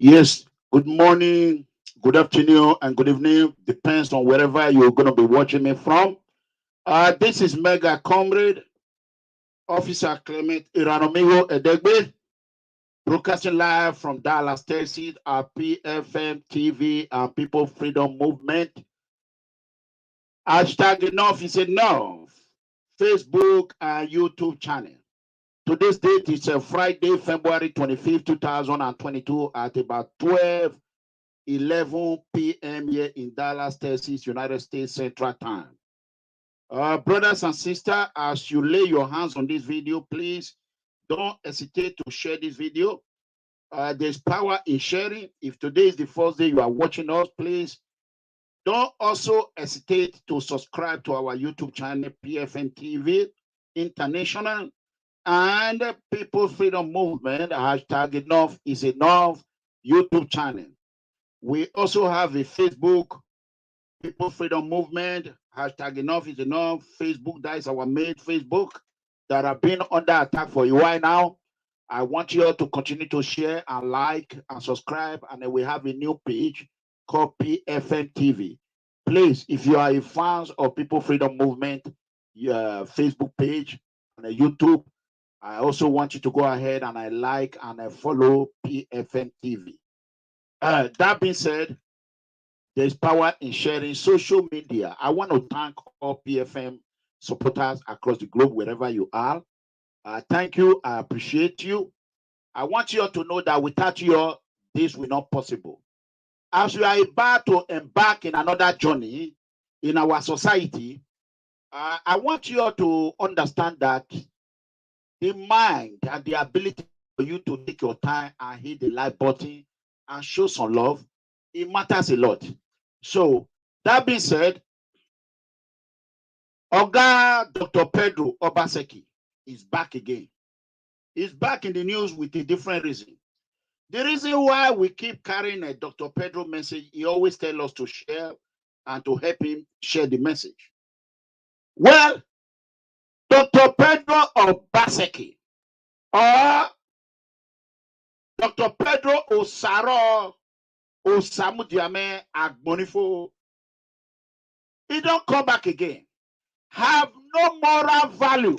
Yes, good morning, good afternoon, and good evening. Depends on wherever you're going to be watching me from. This is Mega Comrade, Officer Clement Iranomigo Edegbe, broadcasting live from Dallas, Texas, our PFM TV and People Freedom Movement. Hashtag enough is enough. Facebook and YouTube channel. Today's date is Friday, February 25th, 2022 at about 11 p.m. here in Dallas, Texas, United States Central Time. Brothers and sisters, as you lay your hands on this video, please don't hesitate to share this video. There's power in sharing. If today is the first day you are watching us, please don't also hesitate to subscribe to our YouTube channel, PFN TV International and People Freedom Movement. Hashtag enough is enough YouTube channel. We also have a Facebook, People Freedom Movement, hashtag enough is enough. Facebook, that is our main Facebook that have been under attack for a while now. I want you all to continue to share and like and subscribe. And then we have a new page called PFM TV. Please, if you are a fan of People Freedom Movement, your Facebook page and YouTube, I also want you to go ahead and I like and I follow PFM TV. That being said, there's power in sharing social media. I want to thank all PFM supporters across the globe, wherever you are. Thank you. I appreciate you. I want you all to know that without you all, this will not be possible. As we are about to embark in another journey in our society, I want you all to understand that the mind and the ability for you to take your time and hit the like button and show some love, it matters a lot. So, that being said, Oga Dr. Pedro Obaseki is back again. He's back in the news with a different reason. The reason why we keep carrying a Dr. Pedro message, he always tells us to share and to help him share the message. Well, Dr. Pedro Obaseki or Dr. Pedro OSAMUNDIAMEN AIGBONIFO, he don't come back again. Have no moral value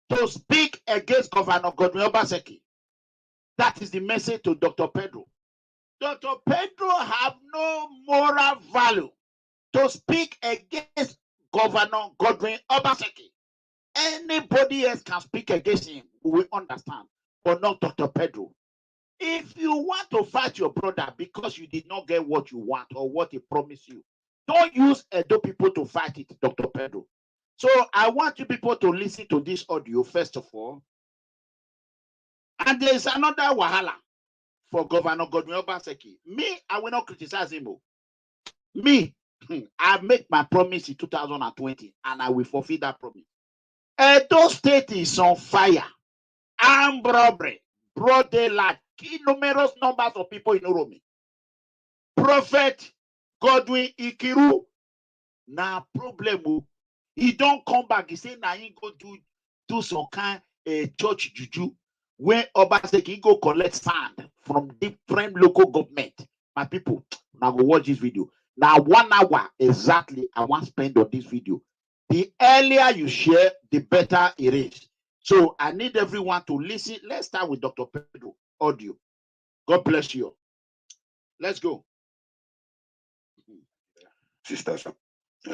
to speak against Governor Godwin Obaseki. That is the message to Dr. Pedro. Dr. Pedro have no moral value to speak against Governor Godwin Obaseki. Anybody else can speak against him, we will understand, but not Dr. Pedro. If you want to fight your brother because you did not get what you want or what he promised you, don't use Edo people to fight it, Dr. Pedro. So I want you people to listen to this audio first of all. And there is another wahala for Governor Godwin Obaseki. Me, I will not criticize him. Me, I make my promise in 2020 and I will fulfill that promise. Edo State is on fire. Armed robbery, broad daylight, numerous numbers of people in Oromi. Prophet Godwin Ikuru, now problem. He don't come back. He say now he go do some kind church juju where Obaseki go collect sand from different local government. My people, now go watch this video. Now 1 hour exactly I want to spend on this video. The earlier you share, the better it is. So I need everyone to listen. Let's start with Dr. Pedro audio. God bless you. Let's go. Sisters,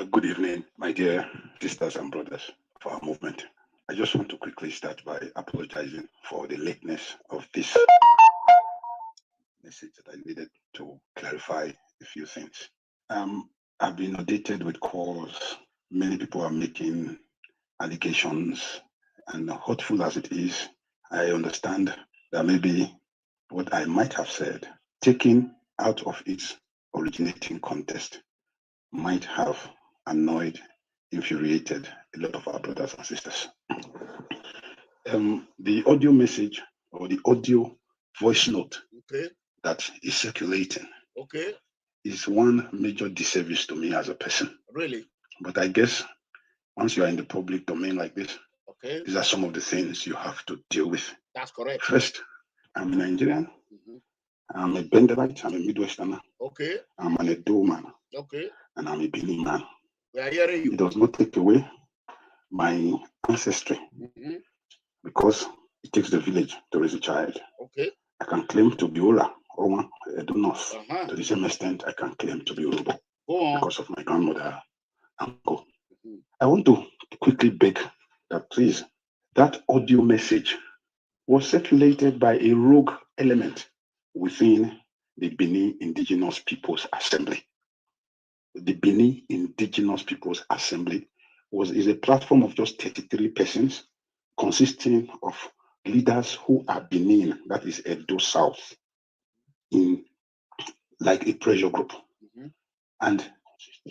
good evening, my dear sisters and brothers of our movement. I just want to quickly start by apologizing for the lateness of this message that I needed to clarify a few things. I've been audited with calls. Many people are making allegations, and hurtful as it is, I understand that maybe what I might have said, taken out of its originating context, might have annoyed, infuriated a lot of our brothers and sisters. The audio message or the audio voice note that is circulating is one major disservice to me as a person. Really? But I guess once you are in the public domain like this, these are some of the things you have to deal with. That's correct. First, I'm Nigerian. I'm a Benderite, I'm a Midwesterner. Okay. I'm an Edo man. Okay. And I'm a Benin man. We are hearing you. It does not take away my ancestry because it takes the village to raise a child. Okay. I can claim to be Ola, Oma, Edo North. To the same extent, I can claim to be Urubo because of my grandmother, uncle. I want to quickly beg that please, that audio message was circulated by a rogue element within the Benin Indigenous Peoples Assembly. The Benin Indigenous Peoples Assembly is a platform of just 33 persons consisting of leaders who are Benin, that is Edo South, in like a pressure group. And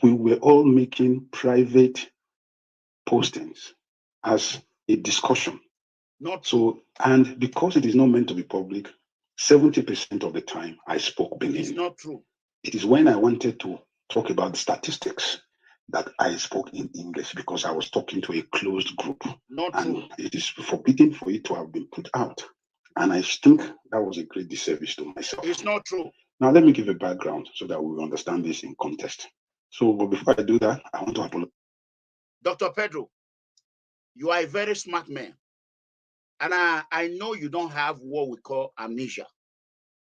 we were all making private postings as a discussion. And because it is not meant to be public, 70% of the time I spoke Benin. It's not true. It is when I wanted to talk about the statistics that I spoke in English because I was talking to a closed group. It is forbidden for it to have been put out. And I think that was a great disservice to myself. It's not true. Now, let me give a background so that we will understand this in context. So, but before I do that, I want to apologize. Dr. Pedro, you are a very smart man. And I know you don't have what we call amnesia.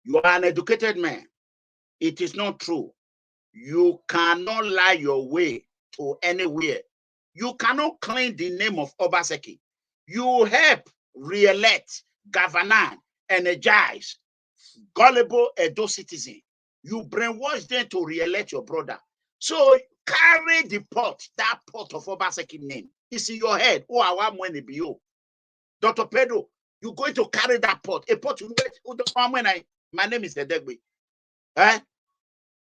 You are an educated man. It is not true. You cannot lie your way to anywhere. You cannot claim the name of Obaseki. You help re-elect, governor, energize, gullible Edo citizen. You brainwash them to re-elect your brother. So carry the pot, that pot of Obaseki name. It's in your head. Oh, I want money be you. Dr. Pedro, you're going to carry that pot. A pot you my name is Edegbe. Eh?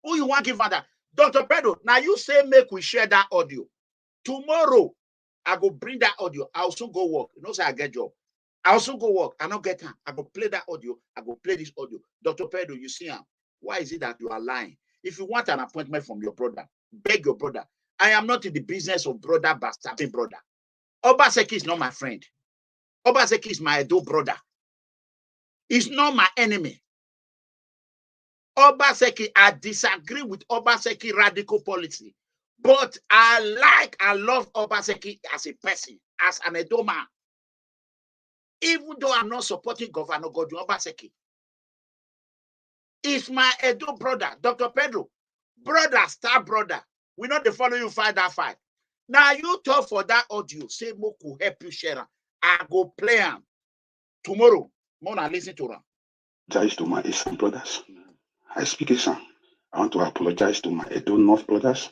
Who you want to give that? Dr. Pedro, now you say make we share that audio. Tomorrow, I go bring that audio. I also go work. You know, say I get job. I also go work. I don't get time. I go play that audio. I go play this audio. Dr. Pedro, you see him. Why is it that you are lying? If you want an appointment from your brother, beg your brother. I am not in the business of brother bastarding brother. Obaseki is not my friend. Obaseki is my Edo brother. He's not my enemy. Obaseki, I disagree with Obaseki radical policy, but I love Obaseki as a person, as an Edo man. Even though I'm not supporting Governor Godwin Obaseki, he's my Edo brother, Dr. Pedro. Brother, star brother. We not the follow you fight that fight. Now you talk for that audio. Say Moku help you share. I go play him tomorrow. Mona listen to him. Apologize to my Eastern brothers. I speak Eastern. I want to apologize to my Edo North brothers.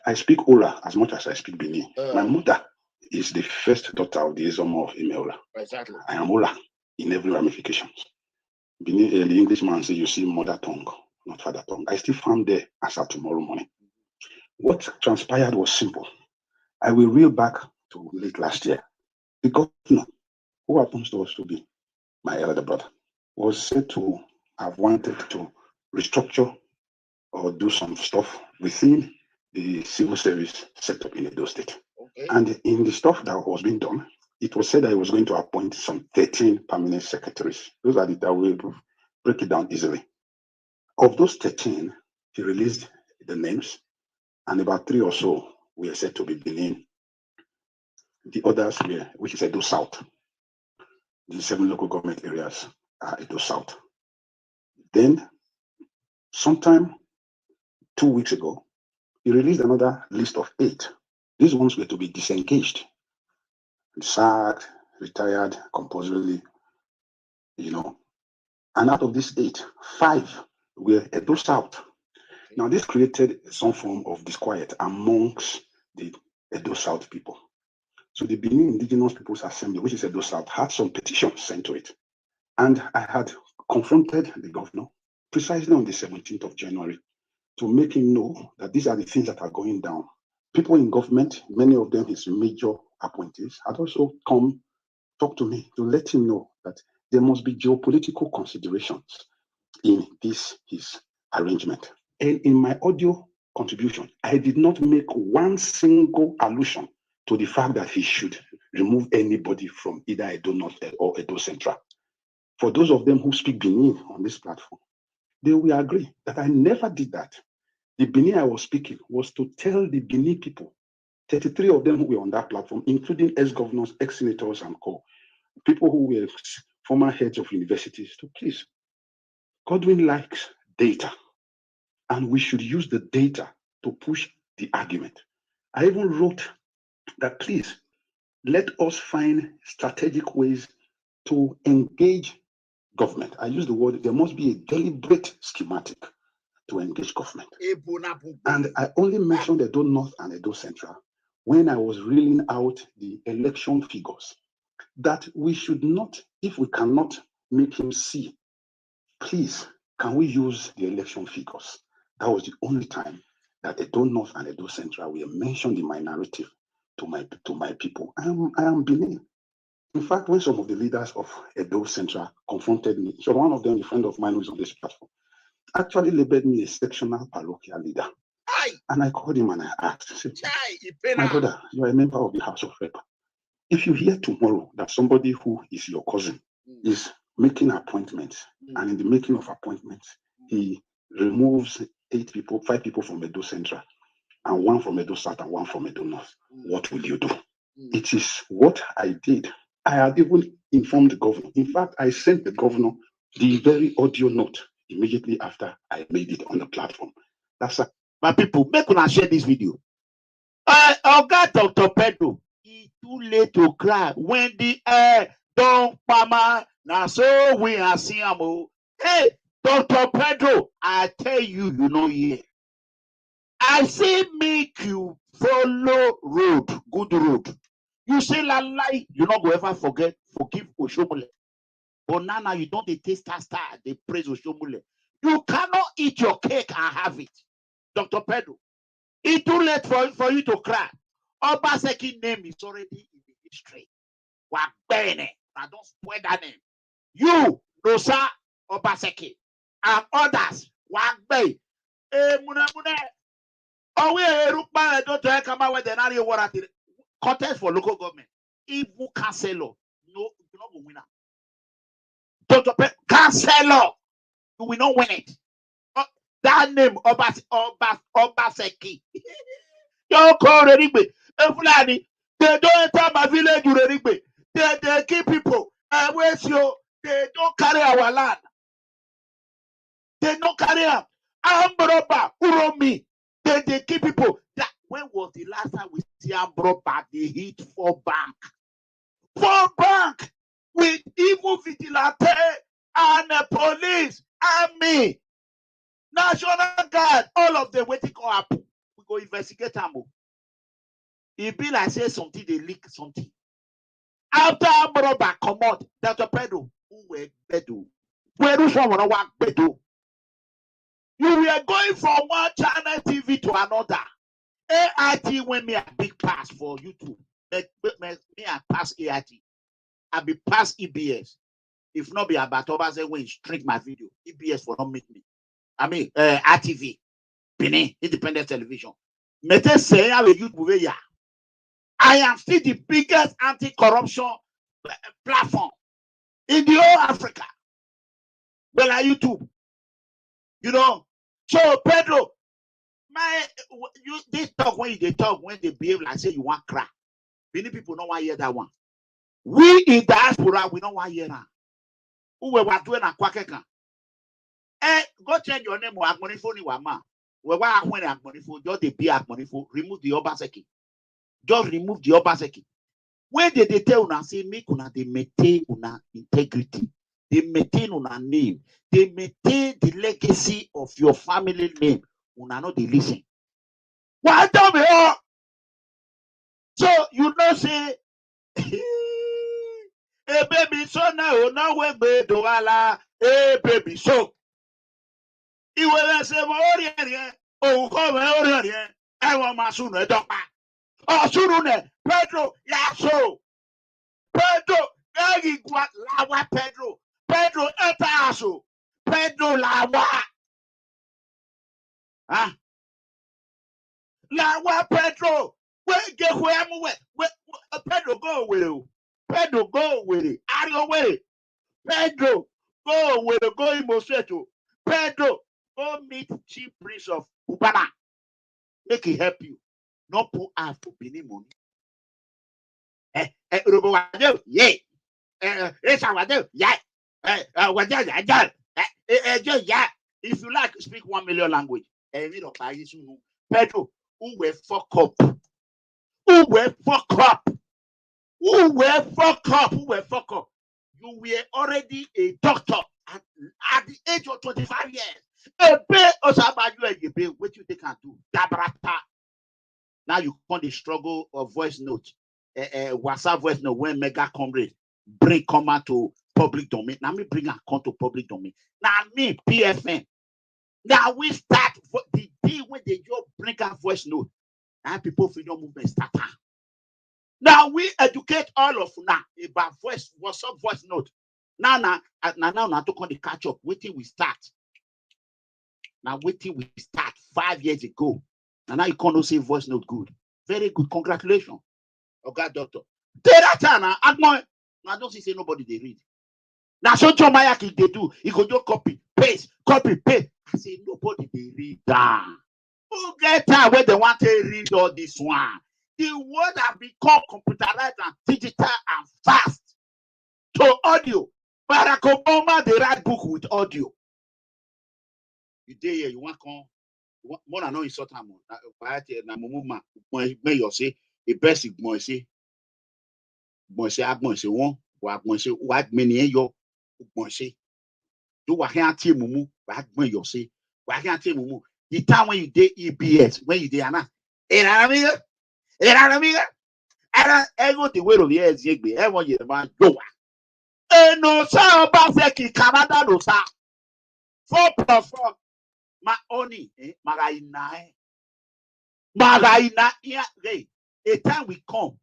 I speak Ola as much as I speak Benin. My mother is the first daughter of the Ezomo of Imeola. Exactly. I am Ola in every ramifications. Benin, the Englishman say you see mother tongue, not father tongue. I still found there as of tomorrow morning. What transpired was simple. I will reel back to late last year. The governor, who happens to also be my elder brother, was said to have wanted to restructure or do some stuff within the civil service sector in Edo State. Okay. And in the stuff that was being done, it was said that he was going to appoint some 13 permanent secretaries. Those are that will break it down easily. Of those 13, he released the names, and about 3 or so were said to be Benin. The others were, which is Edo South. The 7 local government areas are Edo South. Then, sometime 2 weeks ago, he released another list of 8. These ones were to be disengaged, sacked, retired, compulsorily, And out of these 8, 5 were Edo South. Now, this created some form of disquiet amongst the Edo South people. So the Benin Indigenous Peoples Assembly, which is Edo South, had some petitions sent to it. And I had confronted the governor precisely on the 17th of January to make him know that these are the things that are going down. People in government, many of them his major appointees, had also come talk to me to let him know that there must be geopolitical considerations in his arrangement. And in my audio contribution, I did not make one single allusion to the fact that he should remove anybody from either Edo North or Edo Central. For those of them who speak Benin on this platform, they will agree that I never did that. The Benin I was speaking was to tell the Benin people, 33 of them who were on that platform, including ex-governors, ex-senators, and co, people who were former heads of universities, to please, Godwin likes data, and we should use the data to push the argument. I even wrote that, please, let us find strategic ways to engage government. I use the word, there must be a deliberate schematic to engage government. And I only mentioned Edo North and Edo Central when I was reeling out the election figures, that we should not, if we cannot make him see, please, can we use the election figures? That was the only time that Edo North and Edo Central were mentioned in my narrative to my people. I am Benin. In fact, when some of the leaders of Edo Central confronted me, so one of them, a friend of mine who is on this platform, actually labeled me a sectional parochial leader. Aye. And I called him and I asked, said, my brother, you are a member of the House of Rep. If you hear tomorrow that somebody who is your cousin is making appointments, and in the making of appointments, he removes 5 people from Edo Central, and 1 from Edo South and 1 from Edo North, what will you do? It is what I did. I had even informed the governor. In fact, I sent the governor the very audio note immediately after I made it on the platform. That's my people, make una share this video. Oga Dr. Pedro, it's too late to cry when the air don't pama. Now so we are seeing him. Hey, Dr. Pedro, I tell you, you know here. I say make you follow road, good road. You say la lie, you not go ever forgive Oshomole. But now you don't taste star, they praise Oshomole. You cannot eat your cake and have it. Dr. Pedro, it's too late for you to cry. Obaseki name is already in the history. Wagbene, I don't spoil that name. You, Rosa Obaseki, and others, Wagbe, Mune. Oh, we don't come out with the area water contest for local government. Evil councillor, no, you're not going to win it. Dr. Councillor, you will not win it. That name, Obaseki. You call Renigbe. They don't enter my village, Renigbe. They keep people. Where's your? They don't carry our land. They don't carry up. Ambroba, Uromi. They keep people. That when was the last time we see Ambroba? They hit 4 bank. 4 bank with evil vigilante and police, army, National Guard, all of them waiting to happen. We go investigate them. It be like say something, they leak something. After Ambroba come out, Dr. Pedro, who were Pedro? You were going from one channel TV to another. AIT went me a big pass for YouTube. Me I pass AIT. I be pass EBS. If not be about Obaseki when string my video, EBS for not make me. I mean, RTV, Benin, independent television. Mete say I will YouTube ya. I am still the biggest anti-corruption platform in the whole Africa. Well, I YouTube. You know, so Pedro, they talk when they behave like say you want cry. Many people don't want to hear that one. We in diaspora, we don't want to hear that. Who were doing a quackeka? Go change your name or AIGBONIFO ni wama. We were when AIGBONIFO, just the be AIGBONIFO, remove the Obaseki. Just remove the Obaseki. When they tell una say make una they maintain una integrity, they maintain una name, they maintain the legacy of your family name. Una no they listen. Why tell me all? So you know say hey baby so now we be do ala hey baby so he will say more oh come here I want my son a dog oh soon Pedro yeah so Pedro Gagi what lawa Pedro etaso Pedro lawa ah lawa Pedro where get where Pedro go away Pedro go away are you away Pedro go away go Imo State Pedro, go meet Chief Prince of Ubana. Make it help you. Not put out to Benin money. Yeah. If you like, speak 1 million language. Pedro, who will fuck up? Who will fuck up? Who will fuck up? Who will fuck up? You were already a doctor at the age of 25 years. What you think can do? Now you call the struggle of voice note. WhatsApp voice note when mega comrade bring command to public domain. Now me bring a come to public domain. Now me PFN. Now we start the day when they just bring a voice note. Now people freedom movement start. Now we educate all of now about WhatsApp voice note. Now to come the catch up. Waiting we start. Now waiting we start 5 years ago. And now you can't say voice note good. Very good. Congratulations. Okay, doctor. I don't see nobody they read. Now so John Mayaki they do. He go just copy, paste. I say nobody they read down. Who get time where they want to read all this one? The word have become computerized and digital and fast. To audio. Barack Obama they write book with audio. You day here, you want come. More than no insult am. Na mumuma when you say the best igbo say agbon say one wa agbon say wa gbeni yo agbon say do wa kan tie mumu wa agbon yo say wa kan tie mumu the time when you dey EBS when you dey ana era amiga era ego the way of here Zegbe e won ye man do wa no sa Obaseki Canada no sa 4+4 ma oni magaina yeah, a time will come.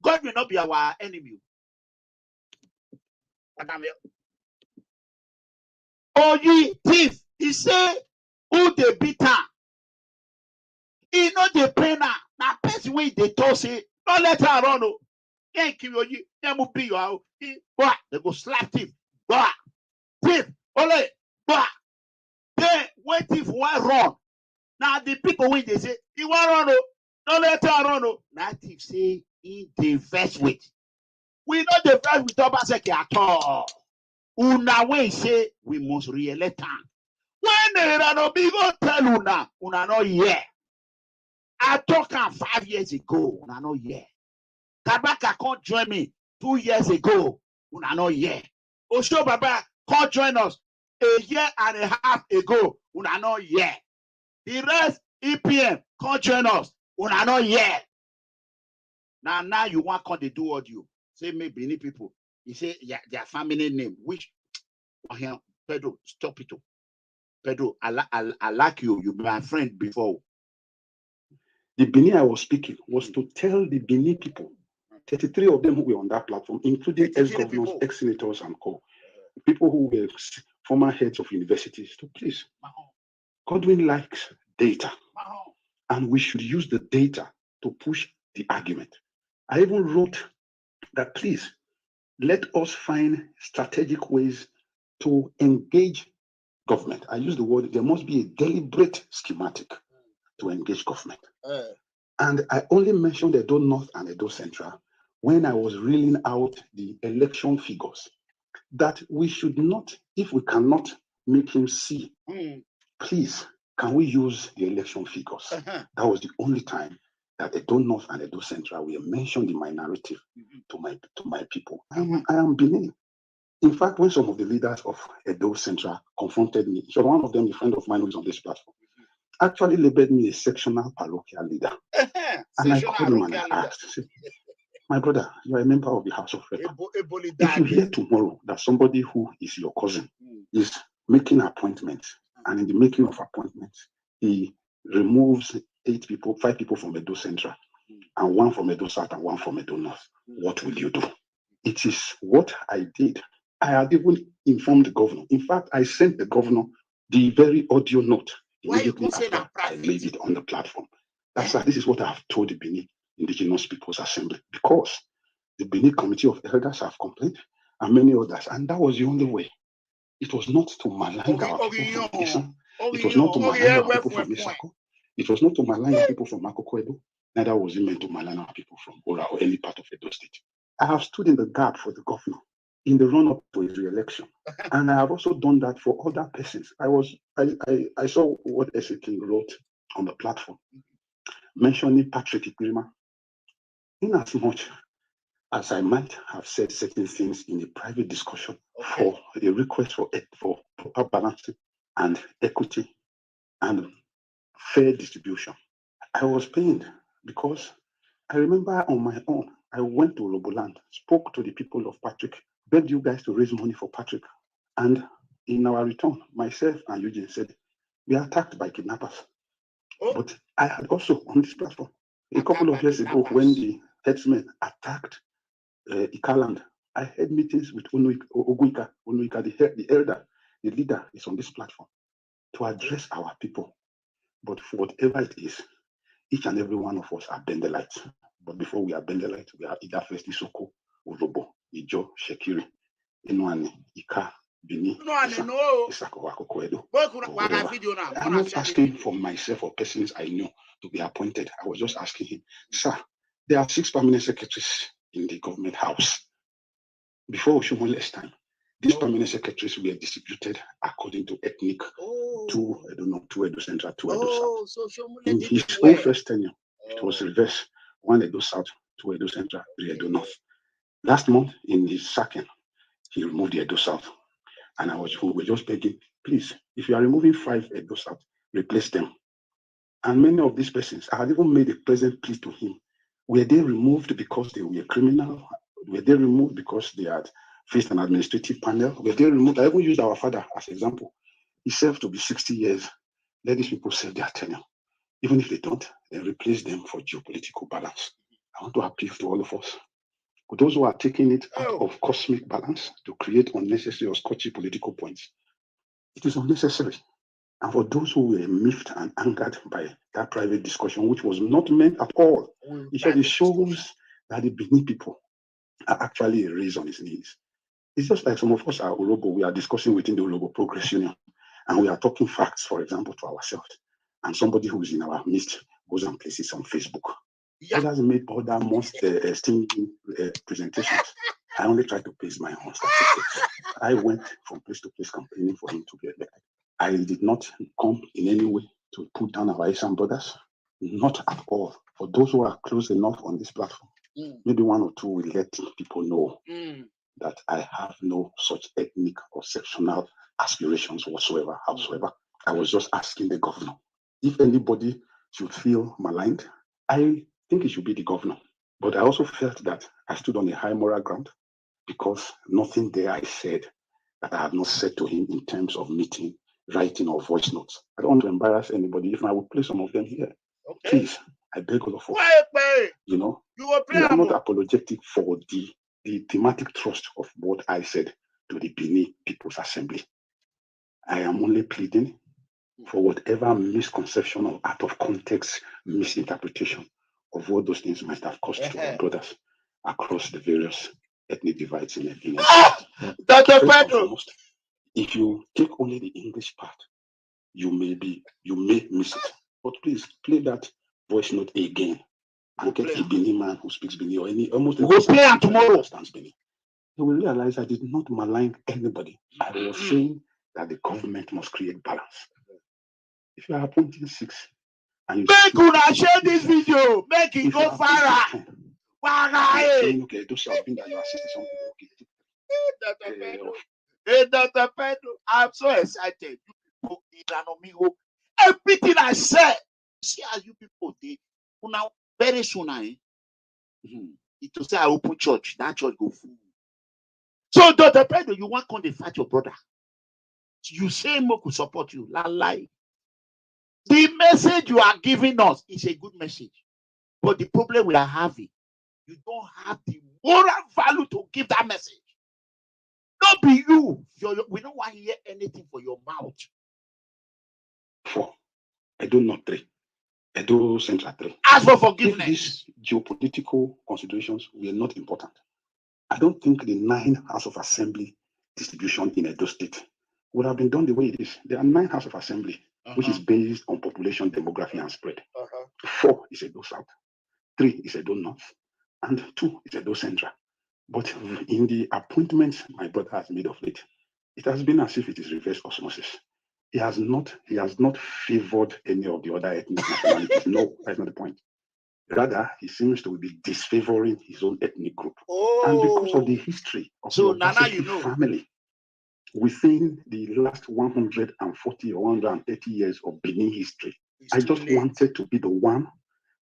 God will not be our enemy. Oh, ye thief, he say, who they beat her? He know the pain her. Now, person when they told say, don't let her run. Oh, can't kill you. They will be your they go slap thief. Thief, ole, then when thief won't run. Now the people when they say he won't run, oh, don't let her run. Oh, now thief say he the verse with. We not the verse with Obaseki at all. Una when say we must re-elect her. When they run, we go tell una not here. I talk 5 years ago, una not here. Kabaka can't join me 2 years ago, una not here. Osho Baba can't join us 1.5 years ago, una not here. The rest, EPM, can't join us. Una not yet. Now you want to do audio. Say maybe any people. You say their family name. Which Pedro, stop it. Pedro, I like you. You be my friend before. The Benin I was speaking was to tell the Benin people, 33 of them who were on that platform, including ex-governors, ex-senators, and people who were former heads of universities, to please. Godwin likes data, and we should use the data to push the argument. I even wrote that, please, let us find strategic ways to engage government. I use the word, there must be a deliberate schematic to engage government. And I only mentioned Edo North and Edo Central when I was reeling out the election figures, that we should not, if we cannot make him see, please, can we use the election figures? That was the only time that Edo North and Edo Central will mention the my narrative to my people. I am Benin. In fact, when some of the leaders of Edo Central confronted me, so one of them, a friend of mine who is on this platform, actually labeled me a sectional parochial leader. And I called him and I asked, my brother, you are a member of the House of Rep. If you hear tomorrow that somebody who is your cousin is making appointments, and in the making of appointments, he removes 5 people from Edo Central, and 1 from Edo South and 1 from Edo North, what will you do? It is what I did. I had even informed the governor. In fact, I sent the governor the very audio note immediately after I laid it on the platform. This is what I have told the Benin Indigenous Peoples Assembly, because the Benin Committee of Elders have complained and many others, and that was the only way. It was not to malign our people from Isan. It was not to malign our people from Isako. It was not to malign our people from Makoko. Neither was it meant to malign our people from Ora or any part of Edo State. I have stood in the gap for the governor in the run-up to his re-election. And I have also done that for other persons. I saw what Eseki wrote on the platform, mentioning Patrick Ikuru. In as much as I might have said certain things in a private discussion for a request for proper balancing and equity and fair distribution, I was pained because I remember on my own, I went to Roboland, spoke to the people of Patrick, begged you guys to raise money for Patrick. And in our return, myself and Eugene said, we are attacked by kidnappers. But I had also on this platform, a couple of years ago, when the headsmen attacked Ikaland, I had meetings with Oguika, the elder, the leader is on this platform, to address our people. But for whatever it is, each and every one of us are Bendelites. But before we are Bendelites, we are either First Isoko, Urobo, Ijo, Shekiri, Inuani, Ika, Bini, Isako, Wakoko, Edo. I'm not asking for myself or persons I know to be appointed. I was just asking him, sir, there are 6 permanent secretaries in the government house. Before Oshumole's time, these permanent secretaries were distributed according to ethnic to Edo Central, to Edo South. In his own first tenure, it was reversed, 1 Edo South, 2 Edo Central, 3 Edo North. Last month, in his second, he removed the Edo South. And we were just begging, please, if you are removing 5 Edo South, replace them. And many of these persons, I had even made a present plea to him. Were they removed because they were criminal? Were they removed because they had faced an administrative panel? Were they removed? I even used our father as an example. He served to be 60 years. Let these people serve their tenure. Even if they don't, then replace them for geopolitical balance. I want to appeal to all of us. For those who are taking it out of cosmic balance to create unnecessary or scotchy political points, it is unnecessary. And for those who were miffed and angered by that private discussion, which was not meant at all, it shows that the Benin people are actually raised on his knees. It's just like some of us are Urobo, we are discussing within the Urobo Progress Union, and we are talking facts, for example, to ourselves. And somebody who is in our midst goes and places on Facebook. Others made other most esteemed presentations. I only tried to place my own statistics. I went from place to place campaigning for him to be elected. I did not come in any way to put down our Asian brothers, not at all. For those who are close enough on this platform, maybe 1 or 2 will let people know that I have no such ethnic or sectional aspirations whatsoever, howsoever. I was just asking the governor, if anybody should feel maligned, I think it should be the governor. But I also felt that I stood on a high moral ground because nothing there I said that I had not said to him in terms of meeting, writing, or voice notes. I don't want to embarrass anybody. If I would play some of them here, please, I beg all of us. We are not apologetic for the thematic thrust of what I said to the Benin People's Assembly. I am only pleading for whatever misconception or out of context misinterpretation of what those things might have caused to our brothers across the various ethnic divides in Dr. Pedro. If you take only the English part, you may miss it. But please play that voice note again and get a Benin man who speaks Benin or almost we'll play it tomorrow. Benin. You will realize I did not malign anybody. I was saying that the government must create balance. If you are appointing 6 and you make una share this video, make it go viral. Okay, do something that you are saying something. Hey, Dr. Pedro, I'm so excited. Everything I said, see how you people did. Now, very soon, it will say I open church, that church go full. So, Dr. Pedro, you want to fight your brother. You say Mo could support you. Lie. The message you are giving us is a good message. But the problem we are having, you don't have the moral value to give that message. Not be you. We don't want to hear anything for your mouth. 4. Edo North 3. Edo Central 3. Ask for forgiveness. If these geopolitical considerations were not important, I don't think the 9 House of Assembly distribution in Edo State would have been done the way it is. There are 9 House of Assembly, which is based on population, demography, and spread. 4 is Edo South, 3 is Edo North, and 2 is Edo Central. But in the appointments my brother has made of late, it has been as if it is reverse osmosis. He has not favored any of the other ethnic nationalities. No, that's not the point. Rather, he seems to be disfavoring his own ethnic group. And because of the history of the Obaseki family, within the last 140 or 130 years of Benin history, I just wanted to be the one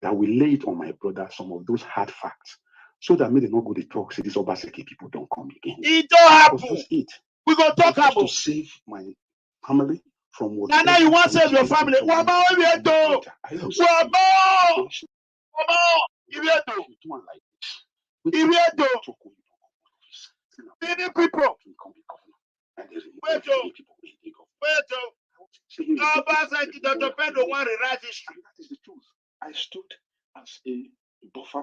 that will lay it on my brother some of those hard facts, so that maybe they not go to talk, say these Obaseki people don't come again. It don't happen. We go talk about to save my family from what. Now you want to save your family. Many people. Obaseki, Dr. Pedro want to write history. That is the truth. I stood as a buffer.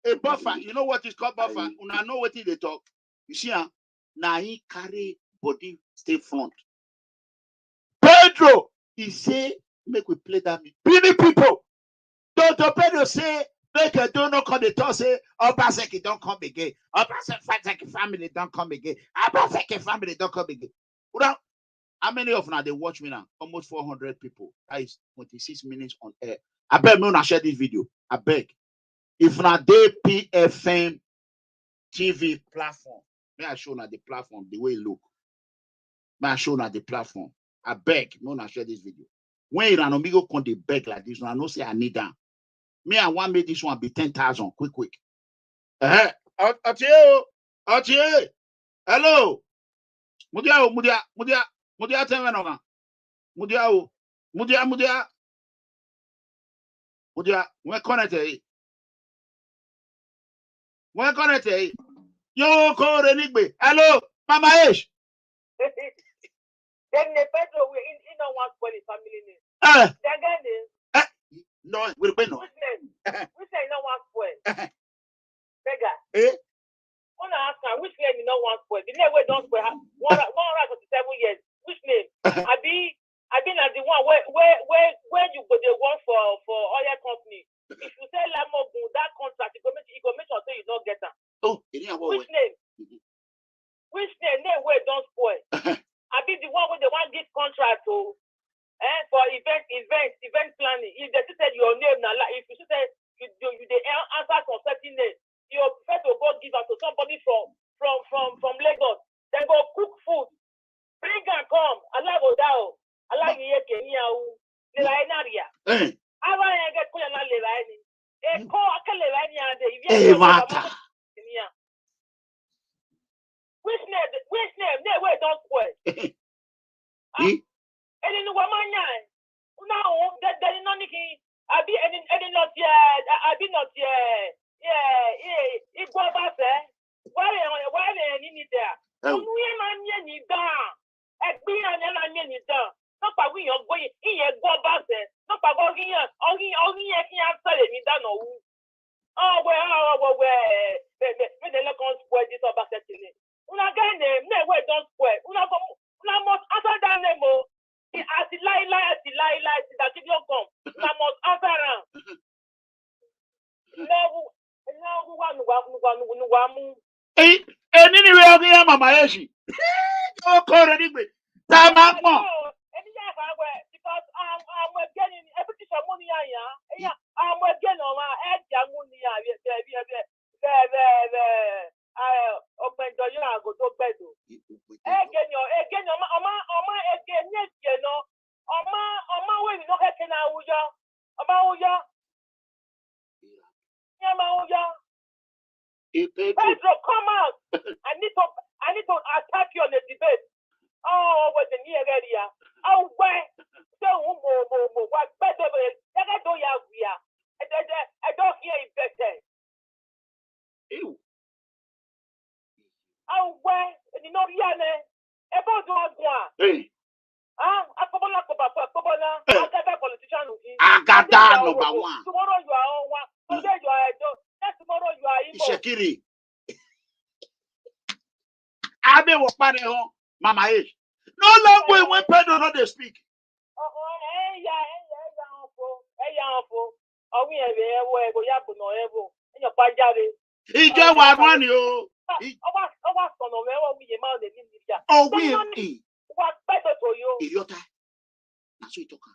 A buffer. You know what is called buffer? Una know what they talk. You see, now he carry body stay front. Pedro, he say, make we play that. Many people. Dr. Pedro say, make a donor come the talk, say, Obaseki don't come again. Obaseki family don't come again. Obaseki family don't come again. How many of now they watch me now? Almost 400 people. That is 26 minutes on air. I beg me not share this video. I beg. If not they PFM TV platform, may I show now the platform the way it look. May I show now the platform. I beg me not share this video. When you an amigo come they beg like this, I know say I need that. Me I want make this one be 10,000 quick. Hello. Mudia tenwe noga. Mudia, we connected. Yo, call Renigbe. Hello, Mama Ish. Then the Pedro we in no one for the family name. No, we'll be no. We say no one for. Beggar. Wanna ask which name you no one for? The name we don't for 147 years. Which name? I been at the one where you go the one for oil company. If you say Lamogun that contract, you go make sure say you don't get that. Which name? Which name where don't spoil? I be the one with the one this contract for event planning. If they said your name now, if you say you answer for certain name, you prefer to go give it to somebody from Lagos. Then go cook food. Bring and come. Allah go down. Allah ye Kenya le rainaria. Ava ye get koya na le raini. E ko akale raini ande. Which name? Ne we don't spoil. Any no wamanya. Now that no niki. Abi any not yet. Abi not yet. Yeah. Igbo base. Why they need there? Onuye manye ni da. Egbi anya na nye ni da. No pa wi yan go iye go base. No pa go yan. Ogi ye ki answer ni da no wu. We the local spoil this Obaseki name. Una get name, we don't spoil. Una must answer that name. As the lie, that if you come, una must answer am. Anyway, I'll be Mama Eshi. Don't call anyway. Time out more. Because I'm getting everything money. I'm getting on my head. Open door, you are go to bed. Again, Pedro, come out. I need to attack you on the debate. Oh, what the near area. Oh, where? So, what better? I don't hear it better. Ew. Oh, where? You know, about one. I Agada number one. Tomorrow you are on one. Today you are next tomorrow you are Igbo. Shekiri. Abe wo pare ho Mama Ish. No language when Pedro not they speak. He just one you. Oh, we idiota. That's what you talk.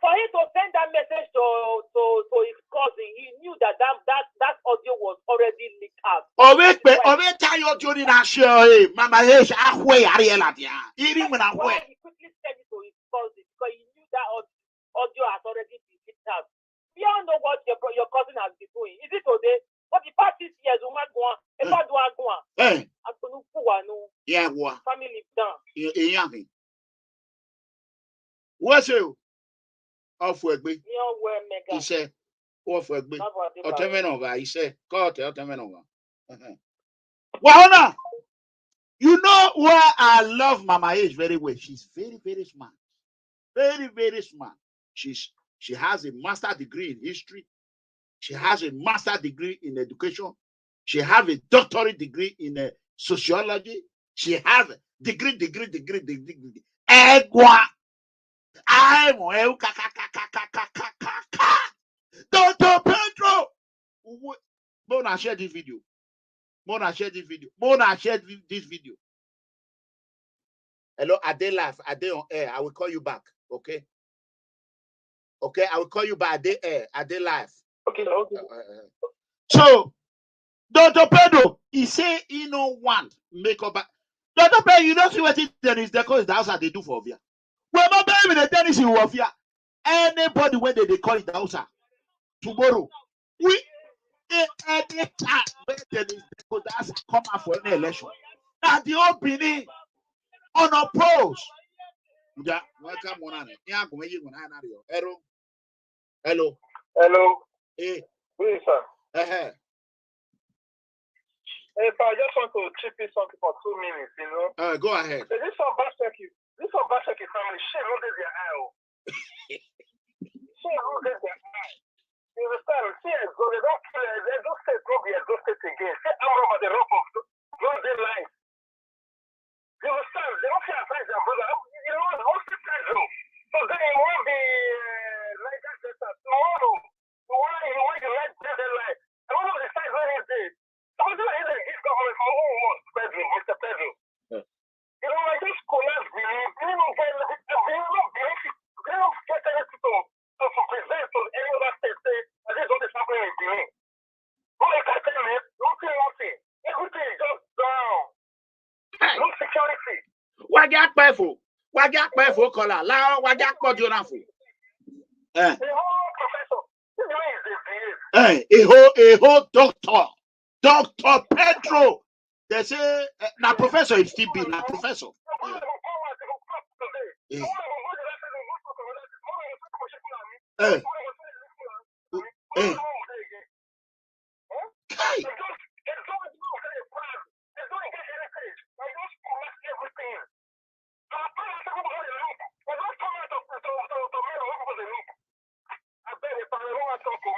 For him to send that message to his cousin, he knew that audio was already leaked out. Mama Why he quickly sent it to his cousin because he knew that audio has already been leaked out. We all know what your cousin has been doing. Is it today? But the past 6 years, yeah, family down. What's you? Off work, he He said, off work, he said, well, now, you know why I love Mama H very well. She's very, very smart. Very, very smart. She has a master's degree in history. She has a master's degree in education. She has a doctorate degree in sociology. She has a degree. Dr. Pedro. Mona, share this video. Mona, share this video. Hello, are they live? Are they on air? I will call you back. Okay. Okay, I will call you back. Are they air? Are they live? Okay. So, Dr. Pedro, he say he no want makeup. Dr. Pedro, you don't see what it is because that's how they do for Ovia. Well, my baby, the tennis in Ovia. Anybody when they call it the house tomorrow. We any time when there is that's come out for any election. Now the opening on a pros. Yeah, welcome on. Yeah, hello. Hey. Please, sir. Uh-huh. Hey, sir, I just want to chip in something for 2 minutes, you know. Go ahead. This Obaseki family, she loaded their eye. She loaded their eye. You understand? See, they don't say Robbery, go state again. Say out over the rope of blood their life. You understand? They don't care about their brother. You know, what's the Pedro? So then it won't be like that tomorrow. Why you like their life? I don't know the size where it is. So I don't even give government for Pedro, Mr. Pedro. You know, I just collapse belief. They don't get anything to present to any other state. Say, this is what is happening in Benin. Who they can tell me? Nothing. Everything is just down. No security. Why get careful, Kola. Lao, why get careful? The whole professor. This way is the a whole Dr. Pedro. They say, now professor is still being professor.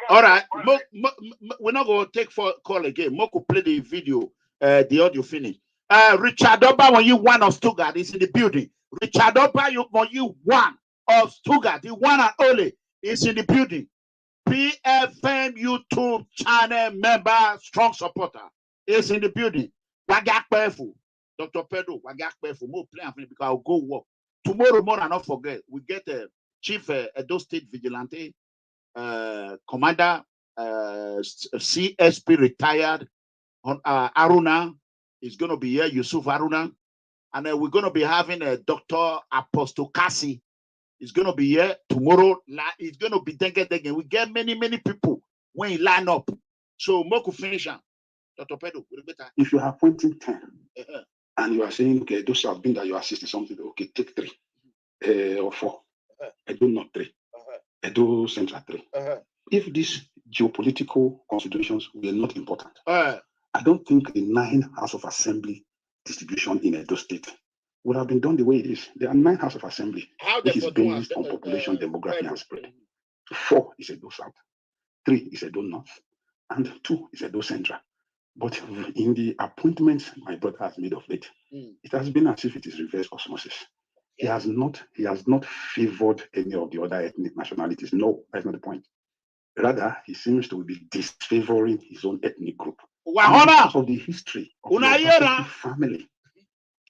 All right, we're not going to take for call again. Mo could play the video, the audio finish. Richard Oba, when you one of Stuttgart is in the building. Richard Oba, when you one of Stuttgart, the one and only, is in the building. PFM YouTube channel member, strong supporter, is in the building. Wagak Perful, Dr. Pedro, Wagak Perful, more plan because I'll go work. Tomorrow morning, not forget, we get a chief Edo State Vigilante, Commander, CSP retired, Aruna is going to be here, Yusuf Aruna, and we're going to be having a Dr. Apostle Kasi. It's going to be here tomorrow. It's going to be again. We get many people when you line up. So, Moku finish. Dr. Pedro, if you have pointing 10 and you are saying, okay, those have been that you are 60 something, okay, take 3 or 4. I do not 3. I do Central 3. If this geopolitical considerations were not important. I don't think the 9 House of Assembly distribution in Edo State would have been done the way it is. There are 9 House of Assembly, which is based on population, demography, and spread. 4 is Edo South, 3 is Edo North, and 2 is Edo Central. But in the appointments my brother has made of late, it has been as if it is reverse osmosis. He has not favored any of the other ethnic nationalities. No, that's not the point. Rather, he seems to be disfavoring his own ethnic group. Because of the history of the Obaseki family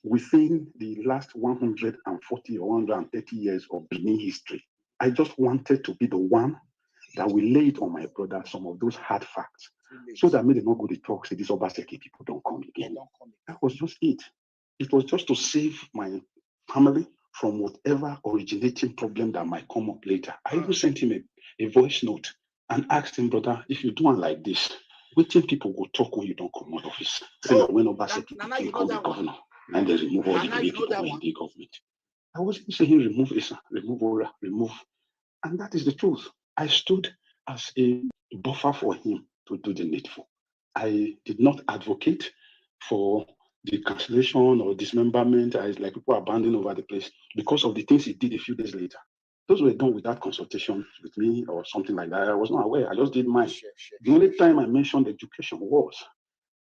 within the last 140 or 130 years of Benin history, I just wanted to be the one that will lay it on my brother some of those hard facts, so that maybe they not go to talk, say these Obaseki people don't come again. That was just it. It was just to save my family from whatever originating problem that might come up later. I even sent him a voice note and asked him, brother, if you do one like this, waiting people will talk when you don't come out of office. Say that when Obaseki become the governor, and they remove all the people in the government. I wasn't saying remove Issa, remove Ora, remove. And that is the truth. I stood as a buffer for him to do the needful. I did not advocate for the cancellation or dismemberment, as like people abandoning over the place, because of the things he did a few days later. Those were done without consultation with me or something like that. I was not aware. I just did mine. The only time I mentioned education was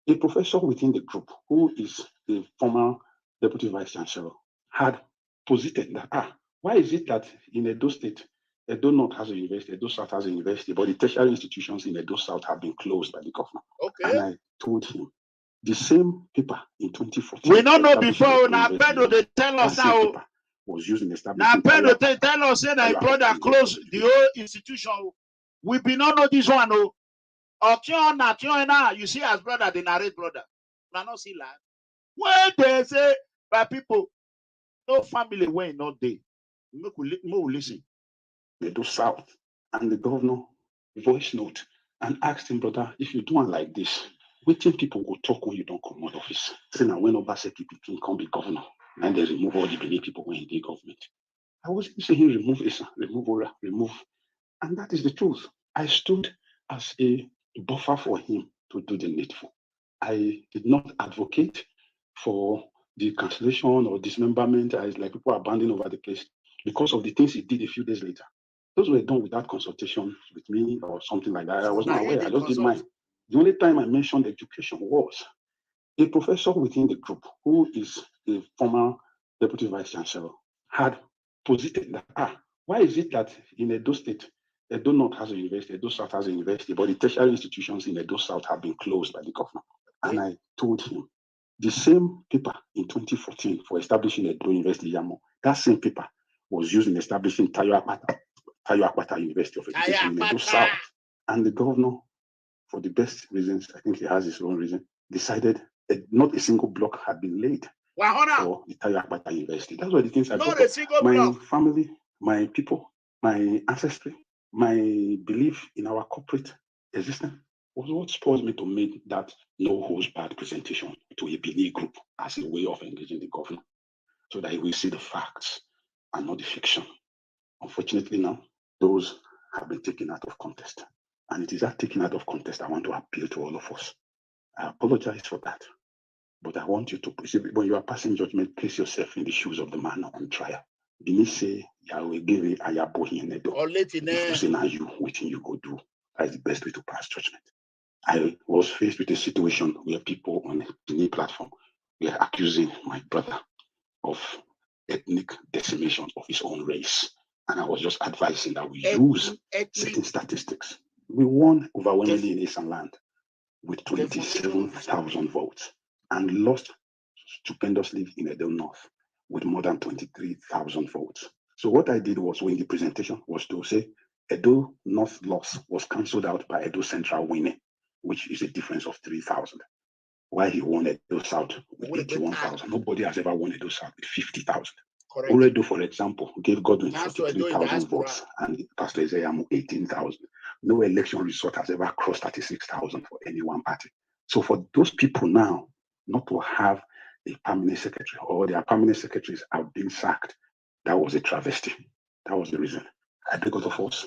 a professor within the group, who is the former deputy vice chancellor, had posited that, why is it that in Edo State, Edo North has a university, Edo South has a university, but the tertiary institutions in Edo South have been closed by the governor? And I told him, the same paper in 2014. We don't know before. Now, Pedro, they tell us now. Was used in establishing. Now, Pedro, they tell us that my brother closed the whole institution. We be not know this one. You see, as brother, the narrate brother. We not see that. When they say by people, no family way, not they. More listen. They do South, and the governor voice note and asked him, brother, if you do one like this, waiting people will talk when you don't come out of office. Say now when Obaseki can be governor, and they remove all the Benin people when in the government. I wasn't saying remove Issa, remove Ora, remove. And that is the truth. I stood as a buffer for him to do the needful. I did not advocate for the cancellation or dismemberment, as like people abandoning over the place, because of the things he did a few days later. Those were done without consultation with me or something like that. I was not aware. I just did mine. The only time I mentioned education was a professor within the group, who is the former deputy vice chancellor, had posited that, why is it that in Edo State, Edo North has a university, Edo South has a university, but the tertiary institutions in Edo South have been closed by the governor? And I told him, the same paper in 2014 for establishing Edo University Yamo, that same paper was used in establishing Tayo Akpata University of Education in Edo South. And the governor, for the best reasons, I think he has his own reason, decided that not a single block had been laid for the Tayo Akpata University. That's what the things I brought up. My family, my people, my ancestry, my belief in our corporate existence was what spurred me to make that no holds barred presentation to a Benin group as a way of engaging the governor, so that he will see the facts and not the fiction. Unfortunately now, those have been taken out of context. And it is that taken out of context I want to appeal to all of us. I apologize for that. But I want you to, when you are passing judgment, place yourself in the shoes of the man on trial. Bini say, Yahweh give it ayabohi nedo. If you say now you, waiting you go do. That's the best way to pass judgment. I was faced with a situation where people on the platform were accusing my brother of ethnic decimation of his own race. And I was just advising that we use certain statistics. We won overwhelmingly in Eastern land with 27,000 votes and lost stupendously in Edo North with more than 23,000 votes. So what I did was, in the presentation, was to say Edo North loss was cancelled out by Edo Central winning, which is a difference of 3,000. While he won Edo South with 81,000. Nobody has ever won Edo South with 50,000. Oredo, for example, gave Godwin 43,000 votes and Pastor Ezeyamu 18,000. No election result has ever crossed 36,000 for any one party. So for those people now not to have a permanent secretary, or their permanent secretaries have been sacked, that was a travesty. That was the reason. I beg all of us